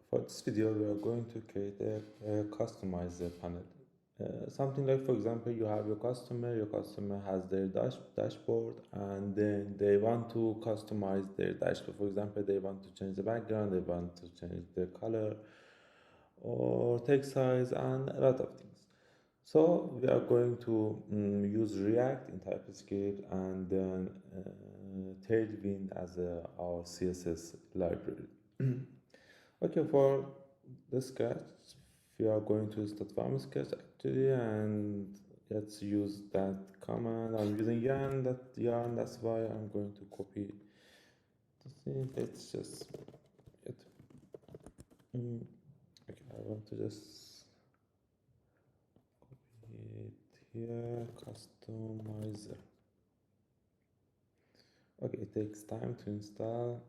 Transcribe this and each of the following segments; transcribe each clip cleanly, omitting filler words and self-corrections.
for this video, we are going to create a customizer panel. Something like, for example, you have your customer has their dashboard, and then they want to customize their dashboard. For example, they want to change the background, they want to change the color or text size, and a lot of things. So we are going to use React in Typescript, and then Tailwind as our CSS library. Okay, for the sketch, we are going to start from sketch actually, and let's use that command. I'm using yarn, that's why I'm going to copy the thing. Let's just get okay, I want to just copy it here, customizer. Okay, it takes time to install.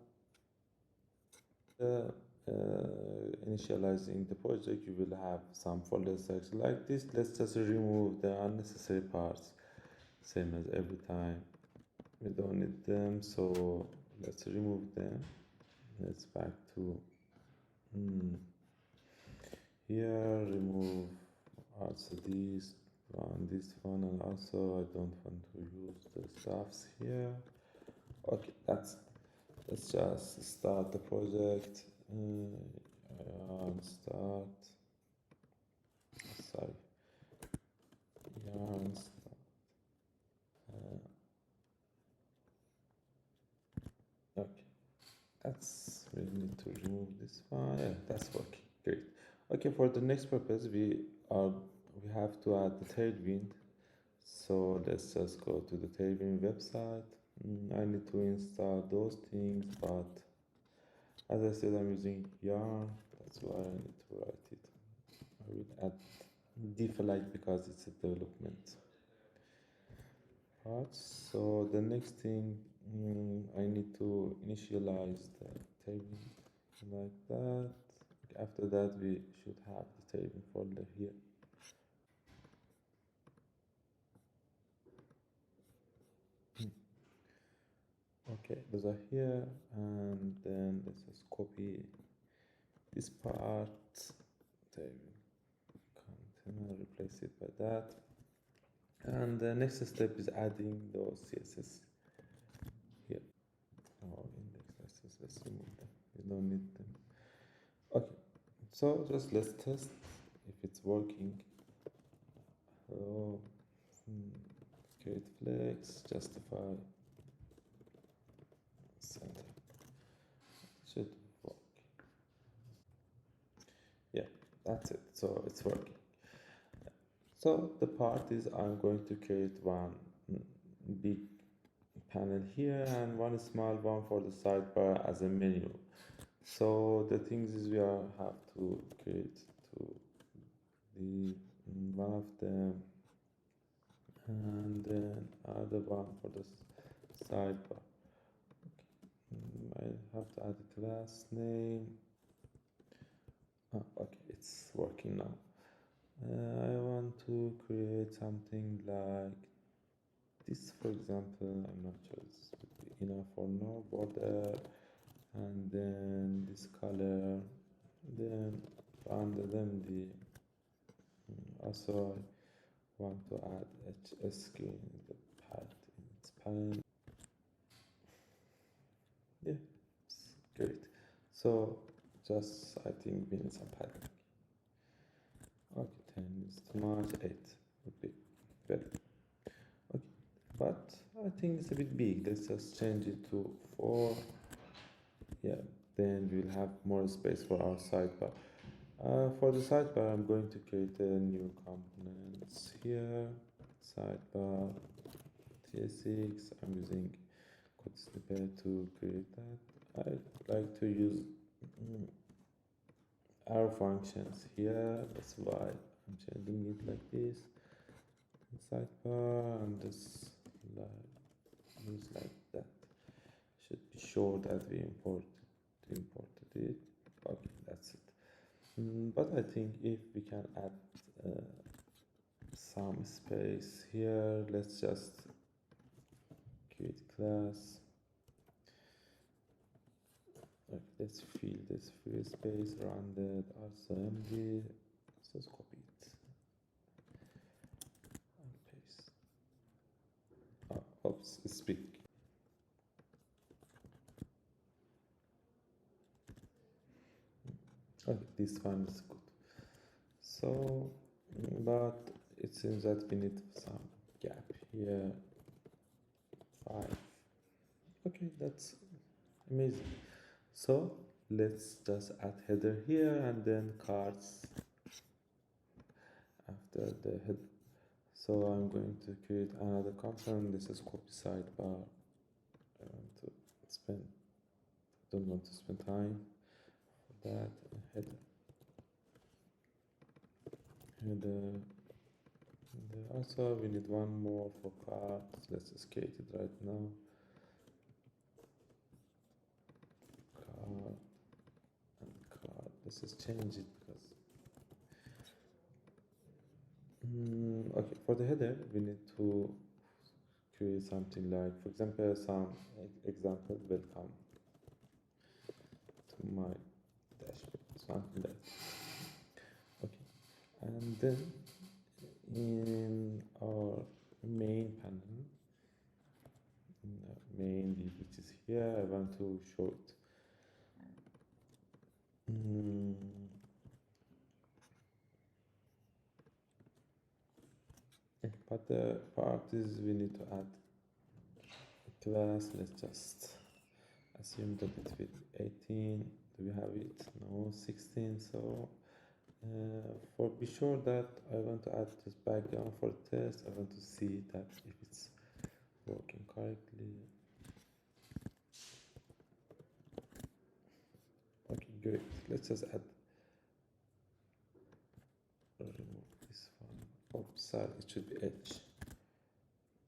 Initializing the project, you will have some folders like this. Let's just remove the unnecessary parts, same as every time. We don't need them, so let's remove them. Let's back to here, remove also this one, and also I don't want to use the stuffs here. Okay, let's just start the project. Start. Sorry. Yarn start. Okay, we need to remove this one. Yeah, that's working. Great. Okay, for the next purpose, we have to add the Tailwind. So let's just go to the Tailwind website. I need to install those things, but as I said, I'm using yarn. That's why I need to write it. I will add default because it's a development part. So the next thing, I need to initialize the table like that. After that, we should have the table folder here. Okay, those are here, and then let's just copy this part, table container, replace it by that. And the next step is adding those CSS here. Index, let's remove them. We don't need them. Okay, so just let's test if it's working. So, create flex, justify, center. Should work. Yeah, that's it. So it's working. So the part is I'm going to create one big panel here and one small one for the sidebar as a menu. So the things is we have to create one of them, and then other one for the sidebar. Okay. I have to add a class name. Okay, it's working now. I want to create something like this, for example. I'm not sure this would be enough or no. Border, and then this color, then under them the also I want to add HS screen, the pad in its panel. Yeah, it's great. So just I think we need some padding. Okay, 10 is too much, 8 would be better. Okay, but I think it's a bit big. Let's just change it to 4. Yeah, then we'll have more space for our sidebar. For the sidebar, I'm going to create a new components here. Sidebar TS6. I'm using code snippet to create that. I like to use arrow functions here. That's why I'm changing it like this. Sidebar, and this use like that. Should be sure that we imported it. Okay, that's it. But I think if we can add some space here, let's just create class. Okay, let's fill this free space rounded also empty. Let's just copy it and paste. Oops, it's big. Okay, this one is good. So, but it seems that we need some gap here. 5. Okay, that's amazing. So let's just add header here and then cards after the head. So I'm going to create another component. This is copy sidebar. Don't want to spend time for that. Header. Also we need one more for cards. Let's just create it right now. Card and card. Let's just change it because okay, for the header we need to create something like, for example, some example, welcome to my dashboard, something like that. Okay, and then in our main panel, in the main view, which is here, I want to show it. But the part is we need to add a class. Let's just assume that it will 18. Do we have it? No, 16. So for be sure that I want to add this background for test, I want to see that if it's working correctly. Okay, great. Let's just add. Remove this one. Oh, sorry, it should be H.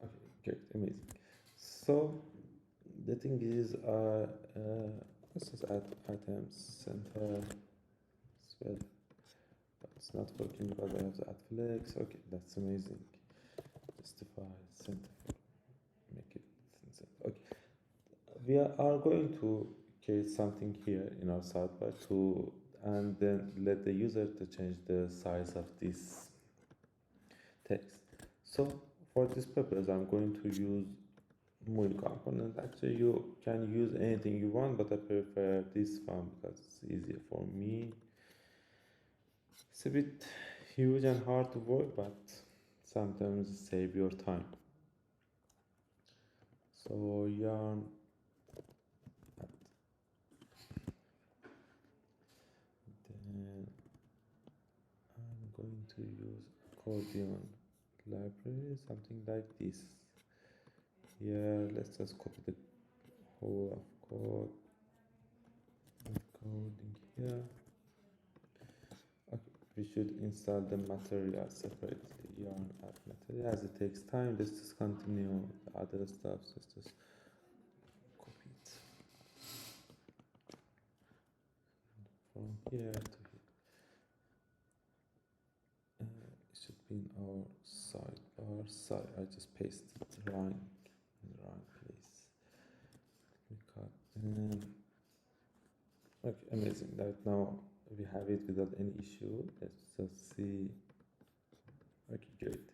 Okay, great, amazing. So the thing is, let's just add items center as well. But it's not working because I have to add flex. Okay, that's amazing. Justify center. Make it center. Okay, we are going to create something here in our sidebar to, and then let the user to change the size of this text. So for this purpose, I'm going to use Mui component. Actually, you can use anything you want, but I prefer this one because it's easier for me. It's a bit huge and hard to work, but sometimes save your time. So yarn then I'm going to use accordion library, something like this. Here, let's just copy the whole of code and coding here. Okay, we should install the material separately. Yarn add material. As it takes time, let's just continue the other stuff. Let's just copy it from here to here. It should be in our sidebar. Sorry, I just pasted the line in the wrong place. Let me cut. Okay, amazing. Right now we have it without any issue. Let's just see. Okay, great.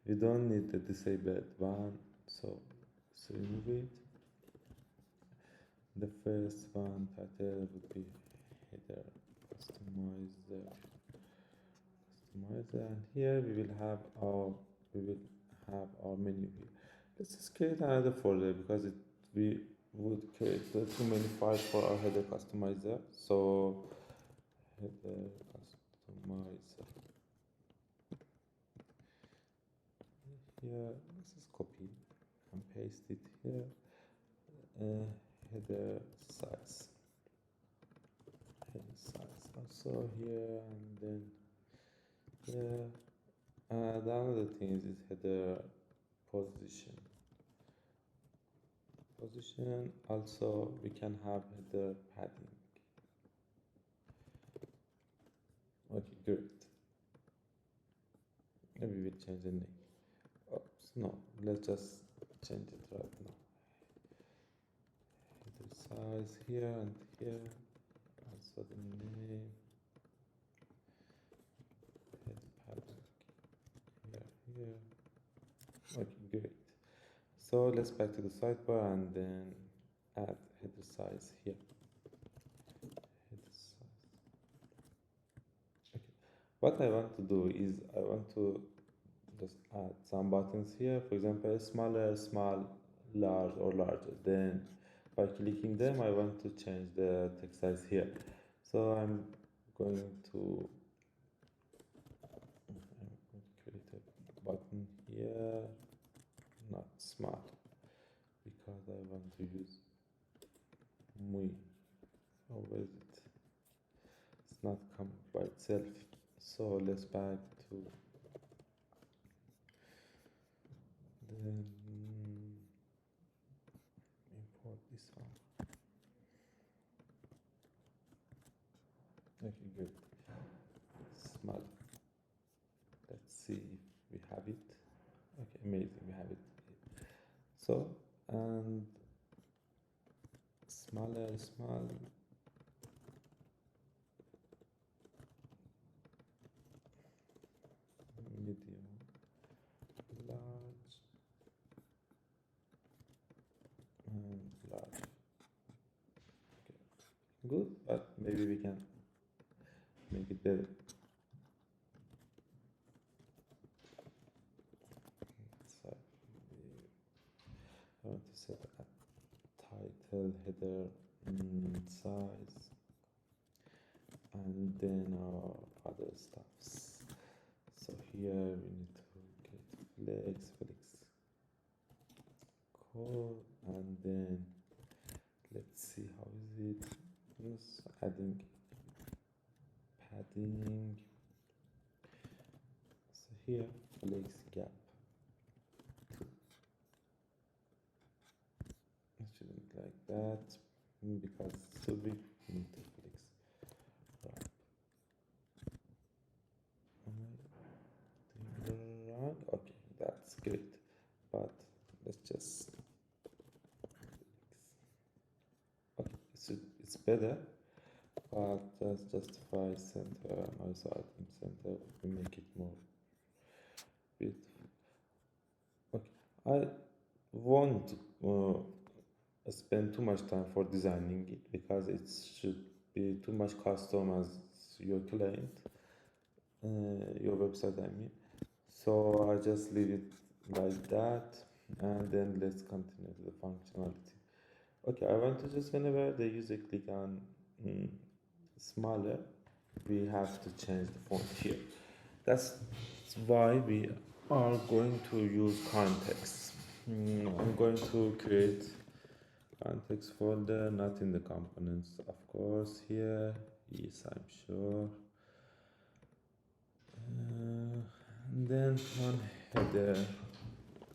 We don't need the disabled one, so let's remove it. The first one title would be header customizer, and here we will have our menu here. Let's just create another folder because we would create too many files for our header customizer. So header customizer. Here, let's just copy and paste it here. Header size. Header size also here, and then here. The other thing is header position. Also we can have header padding. Okay, great. Maybe we change the name. Oops, no, let's just change it right now. Header size here and here. suddenly head padding here. Okay, great. So let's back to the sidebar and then add header size here. Header size. Okay. What I want to do is I want to just add some buttons here. For example, smaller, small, large, or larger. Then by clicking them, I want to change the text size here. So I'm going to create a button here, not small, because I want to use Mui. Oh, where is it? It's not coming by itself. So let's back to then import this one. Okay, good. Small. Let's see if we have it. Okay, amazing, we have it. So, and smaller, small. Medium, large, and large. Okay, good, but maybe we can make it better. So I want to set a title, header, size, and then our other stuffs. So here we need to get flex code, and then let's see how is it. Just adding padding. So here flex gap 2. It shouldn't like that because it's too big. We need to flex wrap. Am I doing wrong? Okay, that's great. But let's just okay, it's better. But let's justify center and also item center to make it more beautiful. Okay, I won't spend too much time for designing it because it should be too much custom as your client, your website, I mean. So I just leave it like that, and then let's continue to the functionality. Okay, I want to just whenever the user click on smaller, we have to change the font here. That's why we are going to use context. I'm going to create context folder, not in the components, of course. Here, yes, I'm sure. And then on header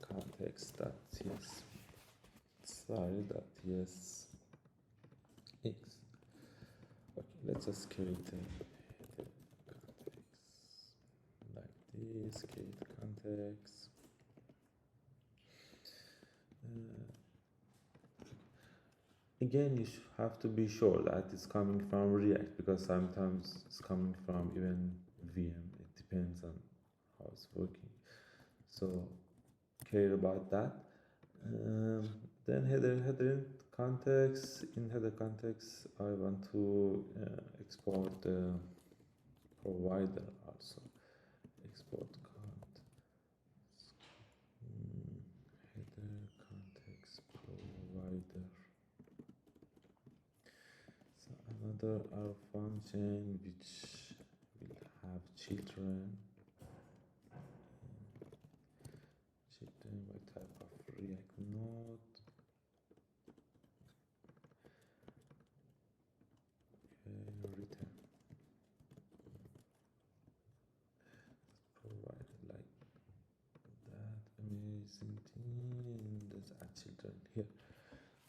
context.yes. Sorry.yes. X. Okay, let's just create a header context like this. Create context. Again, you have to be sure that it's coming from React because sometimes it's coming from even VM. It depends on how it's working. So care about that. Then header context. In header context, I want to export the provider also. Export context. Header context provider. So another our function which will have children by type of React node. Okay, return. Provide like that. Amazing thing. Let's add children here.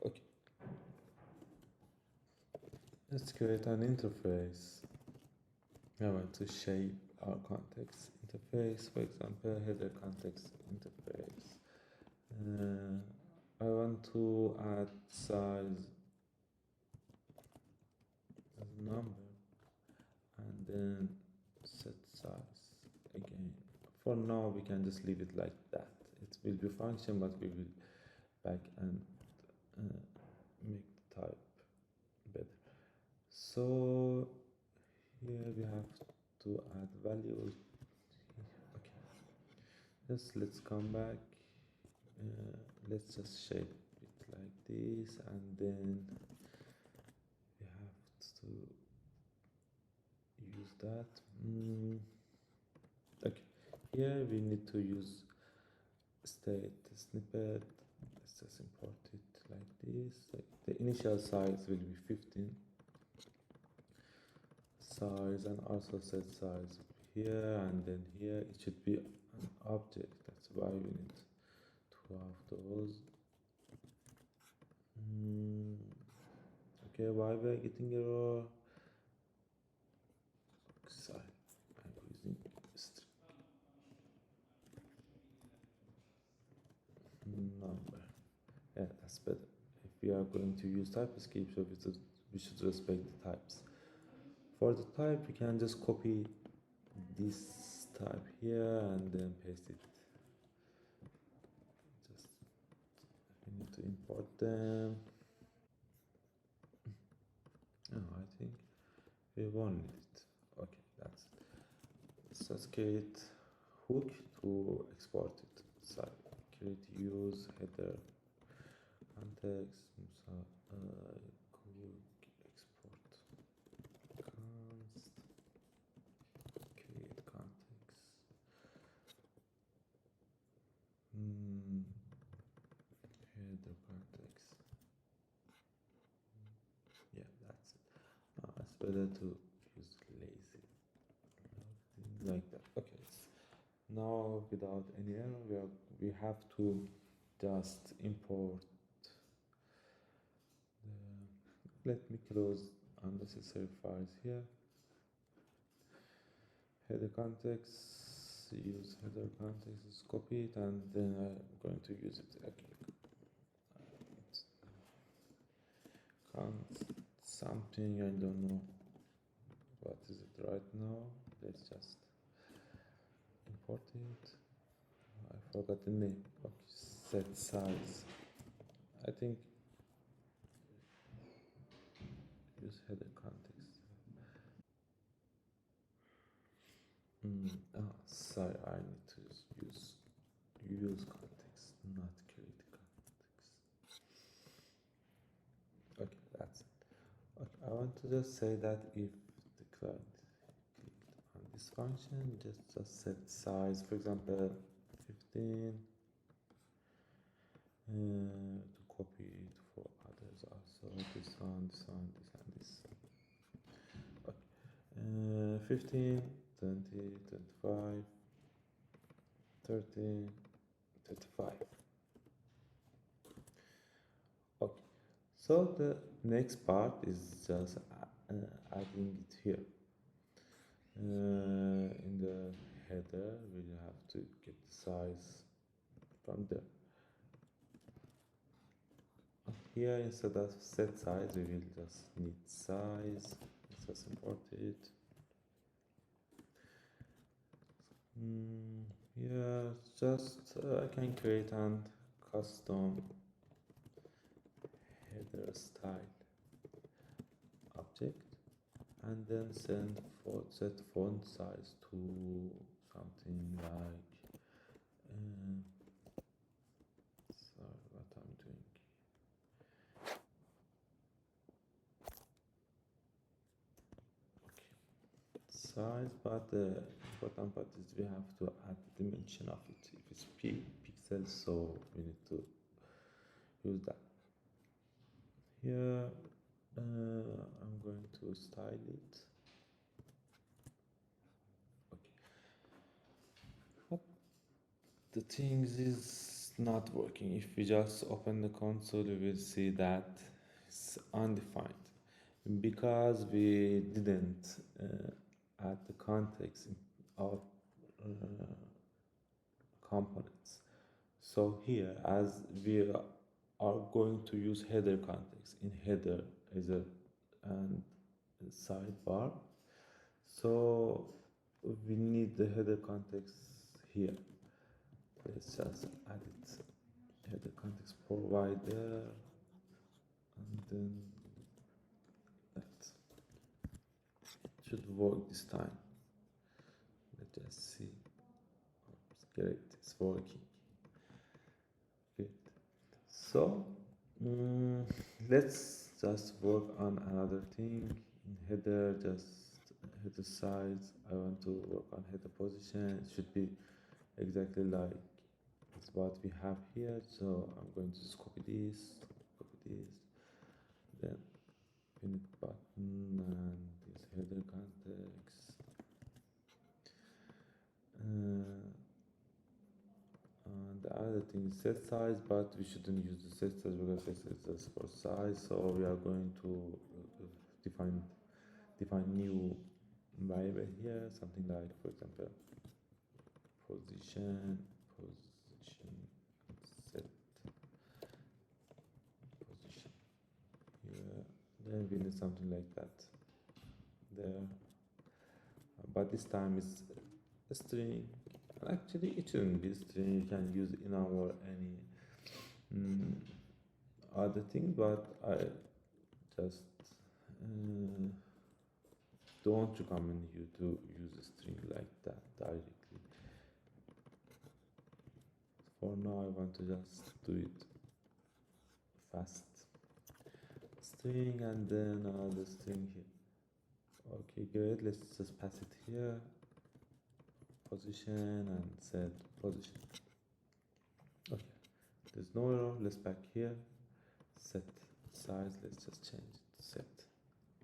Okay. Let's create an interface. I want to shape our context interface. For example, header context interface. I want to add size. Doesn't number, and then set size again. For now we can just leave it like that. It will be function, but we will back and make the type better. So here we have to add values. Okay, let's come back. Let's just shape it like this, and then we have to use that. Okay, here we need to use state snippet. Let's just import it like this. The initial size will be 15 size, and also set size here, and then here it should be an object. That's why we need to have those. Okay, why we are getting error? Sorry, I'm using number. Yeah, that's better. If we are going to use Typescript, so we should respect the types. For the type, we can just copy this type here and then paste it. Just we need to import them. Oh, I think we won't need it. Okay, that's it. Let's just create hook to export it. So create use header context. So quick export const create context. Header context. Yeah, that's it. It's better to use lazy like that. Okay, now without any error, we have to just import the, let me close unnecessary files here. Header context, use header context, is copy it, and then I'm going to use it again. Something, I don't know what is it right now. Let's just import it. I forgot the name. Okay, set size. I think use header context. Sorry, I need to use context, not create context. Okay, that's it. Okay, I want to just say that if the client clicked on this function, just set size, for example, 15, to copy it for others also. This one, this one, this and this. Okay. 15, 20, 25, 30, 35. Okay, so the next part is just adding it here. In the header, we have to get the size from there. Here, instead of set size, we will just need size. Let's just import it. Yeah, just I can create a custom header style object, and then set font size to something like sorry, what I'm doing. Okay, size, but the important part is we have to add the dimension of it. If it's pixels, so we need to use that. Here I'm going to style it. Okay, but the things is not working. If we just open the console, we will see that it's undefined because we didn't add the context in our components. So here, as we are going to use header context, in header is a and sidebar. So we need the header context here. Let's just add it. Header context provider, and then that should work this time. Let's just see. Oops, great, it's working. Good. So let's just work on another thing. In header, just header size. I want to work on header position. It should be exactly like what we have here. So I'm going to just copy this, then pin button and this header context. And the other thing is set size, but we shouldn't use the set size because set size is just for size. So we are going to define new variable here, something like, for example, position set position here. Then we need something like that there, but this time it's a string. Actually it shouldn't be a string, you can use int or any other thing, but I just don't recommend you to use a string like that directly. For now I want to just do it fast. String and then another string here. Okay, great, let's just pass it here. Position and set position. Okay, there's no error. Let's back here. Set size, let's just change it. Set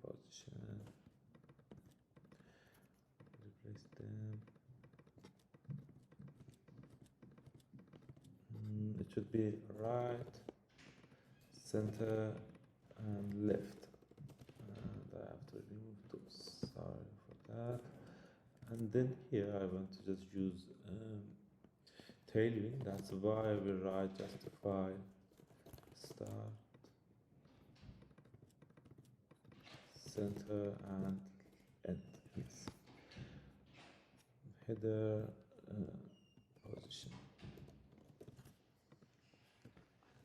position. Replace them. It should be right, center, and left. And I have to remove those. Sorry for that. And then here I want to just use Tailwind. That's why we write justify start, center, and end. Yes. Header position.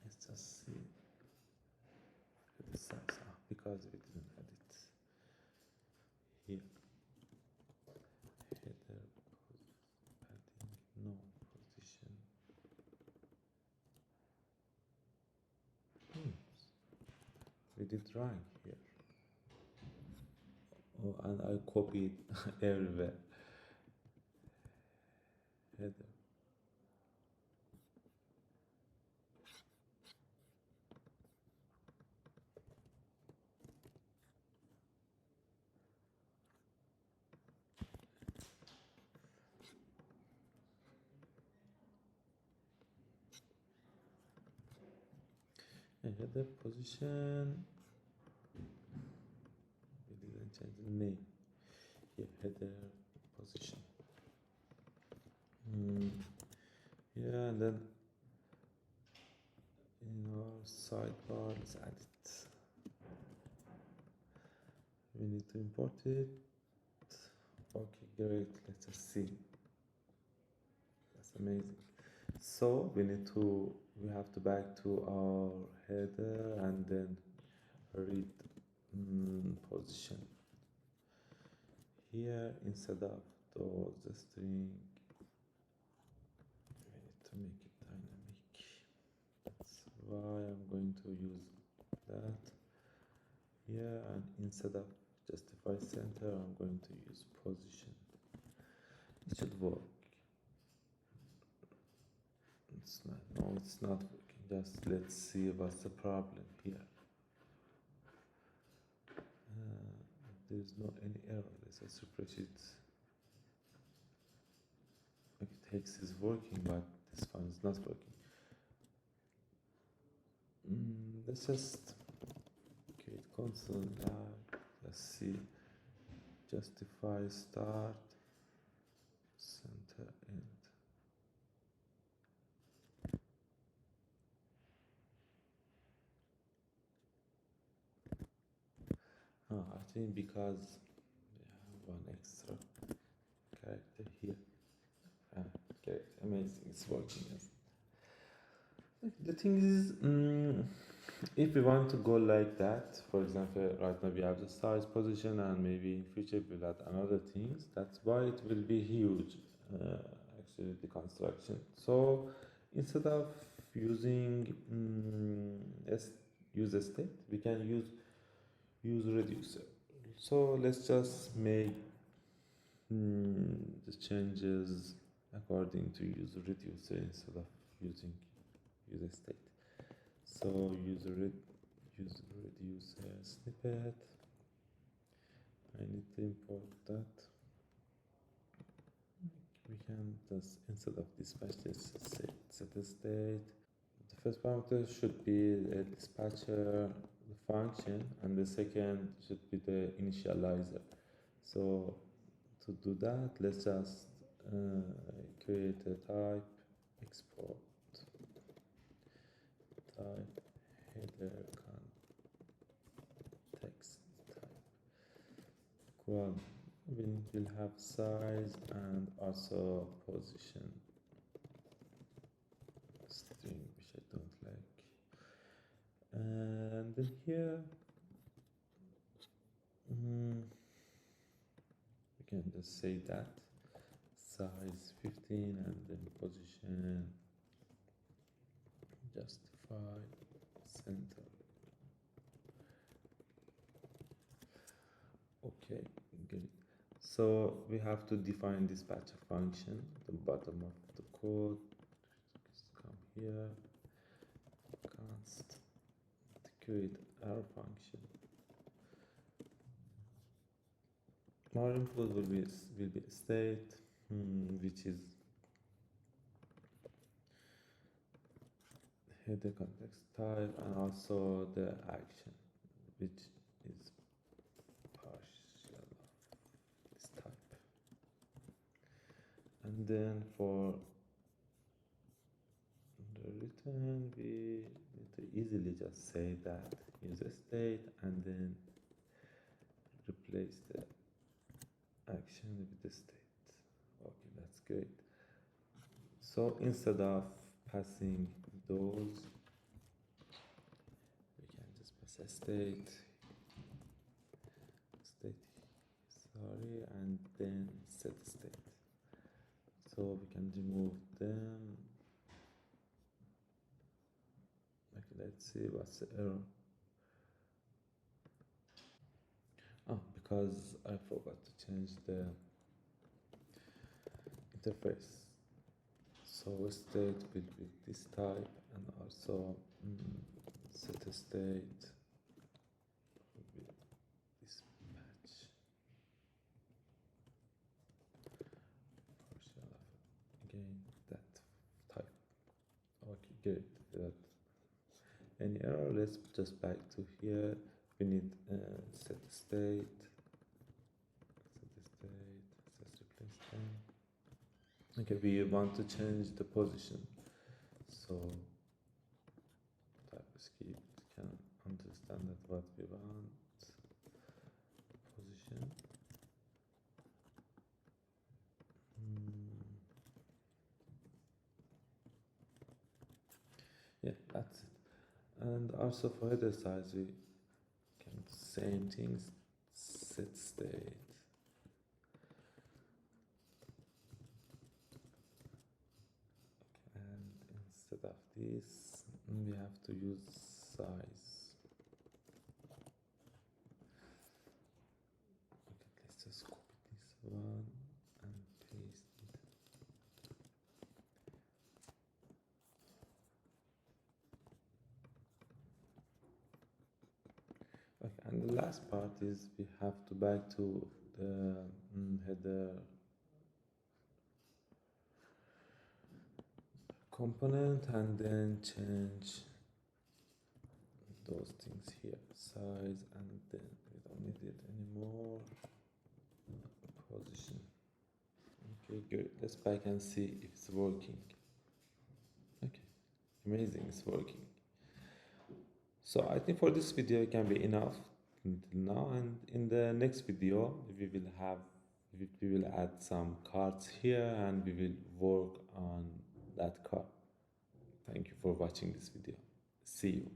Let's just see the size because we didn't add it here. Header padding, no position. We did wrong here. Oh, and I copied everywhere. Header. Header position. We didn't change the name. Here, header position. Yeah, and then in our sidebar, let's add it. We need to import it. Okay, great. Let's just see. That's amazing. So we have to back to our header and then read position. Here instead of the string, we need to make it dynamic. That's why I'm going to use that here, and instead of justify center, I'm going to use position. It should work. It's not working. Just let's see what's the problem here. There's no any error. Let's just refresh it. Okay, text is working, but this one is not working. Let's just create console log. Let's see. Justify start, center, end. I something because we have one extra character here. Okay, amazing, it's working. The thing is, if we want to go like that, for example, right now we have the size, position, and maybe in future we'll add another things. That's why it will be huge, actually, the construction. So instead of using useState, we can use useReducer. So let's just make the changes according to useReducer instead of using useState. So useReducer snippet. I need to import that. We can just, instead of dispatch this, set a state. The first parameter should be a dispatcher function, and the second should be the initializer. So to do that, let's just create a type export type header context type. Well, we'll have size and also position string, which I don't like. And then here we can just say that size 15 and then position justify center. Okay, good. So we have to define dispatcher function at the bottom of the code. Just come here, const to create our function. Our input will be state, which is header context type, and also the action, which is partial of this type. And then for the return, we need to easily just say that useState and then replace the action with the state. Okay, that's great. So instead of passing those, we can just pass a state, and then set state. So we can remove them. Okay, let's see what's the error. Oh, because I forgot to change the interface. So state will be this type, and also set a state will be this patch. Partial of, again, that type. Okay, good. That any error, let's just back to here. We need set state, set replace them. Okay, we want to change the position, so Typescript can understand that what we want. Position. Yeah, that's it. And also for header size, we can do the same things. Set state. Instead of this, we have to use size. Okay, let's just copy this one and paste it. Okay, and the last part is we have to back to the header component and then change those things here, size, and then we don't need it anymore. Position. Okay, good. Let's back and see if it's working. Okay, amazing, it's working. So I think for this video it can be enough. until now, and in the next video we will add some cards here and we will work on that card. Thank you for watching this video. See you.